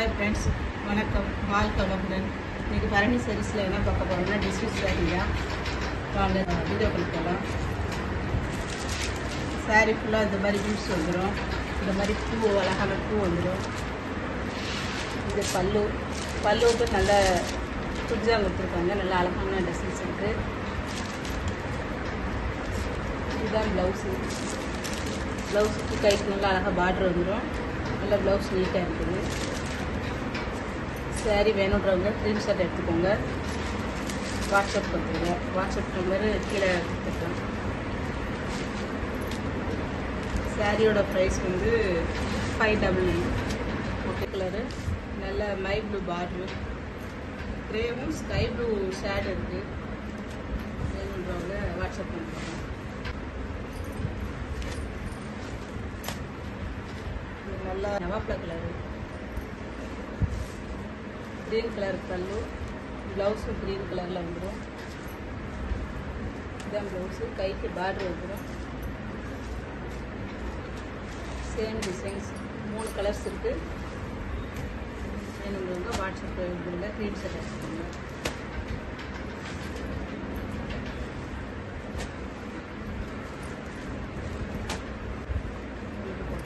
Hi friends, வணக்கம். வாழ்க்கை வளமுடன். இன்றைக்கி பரணி சர்வீஸில் என்ன பார்க்க போகிறோம்னா டிஸ்ட்ரிக்ட் சாரியா வாங்க வீடியோக்கள் போகலாம். சாரீ ஃபுல்லாக இந்த மாதிரி யூஸ் வந்துடும். இந்த மாதிரி பூ, அழகான பூ வந்துடும். இது பல்லுவுக்கு நல்ல புஜ்ஜாக கொடுத்துருக்காங்க. நல்லா அழகான டிசைன்ஸ் இருக்குது. இதுதான் ப்ளவுஸுக்கு கைக்கு நல்லா அழகாக பார்டர் வந்துடும். நல்லா ப்ளவுஸ் நீட்டாக இருக்குது. சாரீ வேணுன்றவங்க ஸ்க்ரீன்ஷாட் எடுத்துக்கோங்க, வாட்ஸ்அப் பண்ணுறீங்க. வாட்ஸ்அப் நம்பர் கீழே கொடுத்துருக்கேன். சாரியோட ப்ரைஸ் வந்து 599. ஓகே கலரு, நல்ல மை ப்ளூ பார்டரு, கிரேவும் ஸ்கை ப்ளூ ஷேட் இருக்குது. வேணுன்றவங்க வாட்ஸ்அப் பண்ணுறாங்க. நல்லா நவாப்ளா கலரு, க்ரீன் கலர் பல்லு, ப்ளவுஸும் க்ரீன் கலரில் வந்துடும். இதுதான் ப்ளவுஸு, கைக்கு பார்டர் வந்துடும். சேம் டிசைன்ஸ் 3 கலர்ஸ் இருக்குது. வேணுங்கிறவங்க வாட்ஸ்அப் பண்ணுங்க, ஸ்க்ரீன்ஷாட் எடுத்துக்கோங்க.